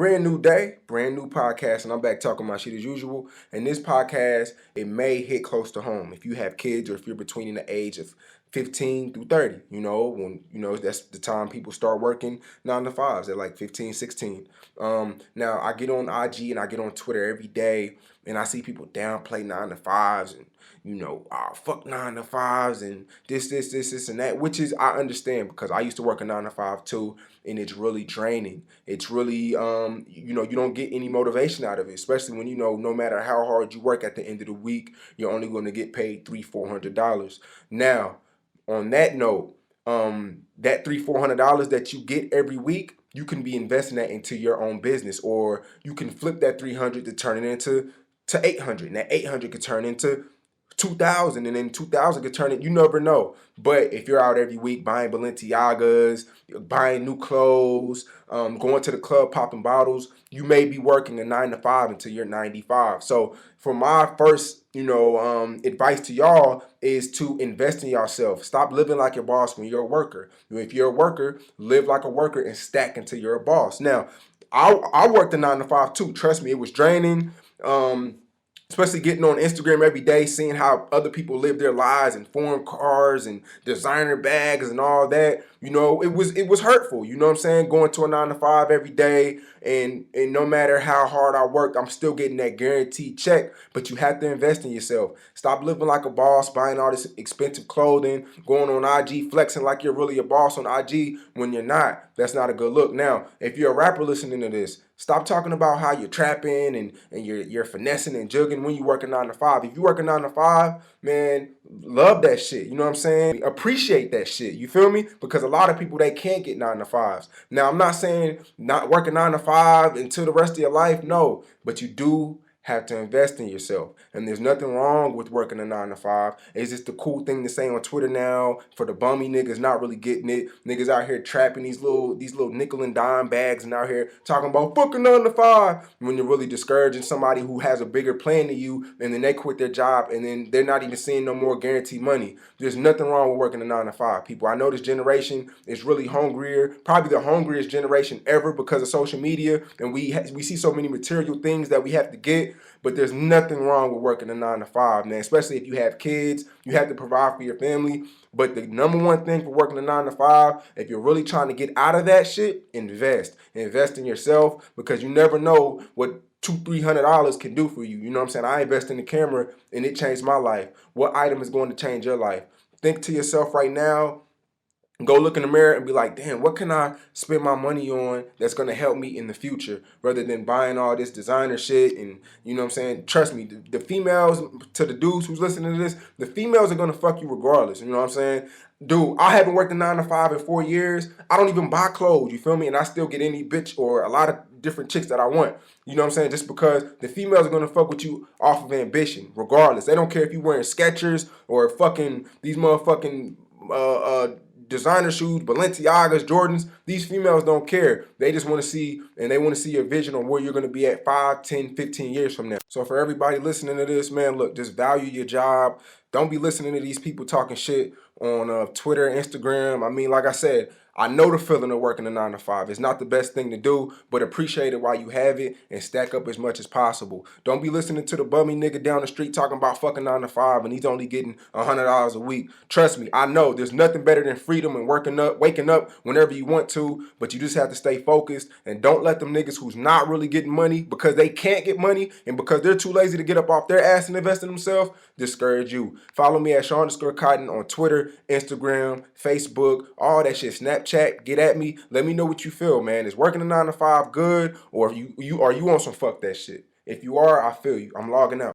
Brand new day, brand new podcast, and I'm back talking my shit as usual. And this podcast, it may hit close to home. If you have kids or if you're between the age of 15 through 30, that's the time people start working 9 to 5s at like 15, 16. Now, I get on IG and I get on Twitter every day, and I see people downplay 9 to 5s and, fuck 9 to 5s and this, and that, which is, I understand because I used to work a 9 to 5 too, and it's really draining. It's really, you don't get any motivation out of it, especially when, no matter how hard you work at the end of the week, you're only going to get paid $300-400. Now, on that note, that $300-400 that you get every week, you can be investing that into your own business, or you can flip that 300 to turn it into 800, and that 800 could turn into 2,000, and then 2,000 could turn it. You never know. But if you're out every week buying Balenciagas, buying new clothes, going to the club, popping bottles, you may be working a 9 to 5 until you're 95. So for my first, advice to y'all is to invest in yourself. Stop living like your boss when you're a worker. If you're a worker, live like a worker and stack until you're a boss. Now, I worked a 9 to 5 too. Trust me, it was draining. Especially getting on Instagram every day, seeing how other people live their lives and foreign cars and designer bags and all that. It was hurtful. You know what I'm saying? Going to a 9 to 5 every day, and no matter how hard I work, I'm still getting that guaranteed check. But you have to invest in yourself. Stop living like a boss, buying all this expensive clothing, going on IG, flexing like you're really a boss on IG when you're not. That's not a good look. Now, if you're a rapper listening to this, stop talking about how you're trapping and you're finessing and jugging when you work a 9 to 5. If you work a 9 to 5, man, love that shit. You know what I'm saying? Appreciate that shit. You feel me? Because a lot of people, they can't get 9 to 5s. Now, I'm not saying not working 9 to 5 until the rest of your life. No, but you do have to invest in yourself. And there's nothing wrong with working a 9 to 5. It's just the cool thing to say on Twitter now for the bummy niggas not really getting it. Niggas out here trapping these little nickel and dime bags and out here talking about fucking 9 to 5 when you're really discouraging somebody who has a bigger plan than you, and then they quit their job and then they're not even seeing no more guaranteed money. There's nothing wrong with working a 9 to 5, people. I know this generation is really hungrier, probably the hungriest generation ever because of social media, and we see so many material things that we have to get. But there's nothing wrong with working a 9 to 5, man. Especially if you have kids, you have to provide for your family. But the number one thing for working a 9 to 5, if you're really trying to get out of that shit, invest. Invest in yourself, because you never know what $200-300 can do for you. You know what I'm saying? I invest in the camera and it changed my life. What item is going to change your life? Think to yourself right now. Go look in the mirror and be like, damn, what can I spend my money on that's going to help me in the future, rather than buying all this designer shit. And you know what I'm saying? Trust me, the females, to the dudes who's listening to this, the females are going to fuck you regardless. You know what I'm saying? Dude, I haven't worked a 9 to 5 in 4 years. I don't even buy clothes, you feel me? And I still get any bitch or a lot of different chicks that I want. You know what I'm saying? Just because the females are going to fuck with you off of ambition, regardless. They don't care if you're wearing Skechers or fucking these motherfucking designer shoes, Balenciagas, Jordans. These females don't care. They just want to see, and they want to see your vision on where you're going to be at 5, 10, 15 years from now. So for everybody listening to this, man, look, just value your job. Don't be listening to these people talking shit on Twitter, Instagram. I mean, like I said, I know the feeling of working a 9 to 5. It's not the best thing to do, but appreciate it while you have it and stack up as much as possible. Don't be listening to the bummy nigga down the street talking about fucking 9 to 5 and he's only getting $100 a week. Trust me, I know there's nothing better than freedom and waking up whenever you want to, but you just have to stay focused and don't let them niggas who's not really getting money because they can't get money and because they're too lazy to get up off their ass and invest in themselves discourage you. Follow me at Shawn Cotton on Twitter, Instagram, Facebook, all that shit. Snapchat, get at me. Let me know what you feel, man. Is working a 9 to 5 good, or are you on some fuck that shit? If you are, I feel you. I'm logging out.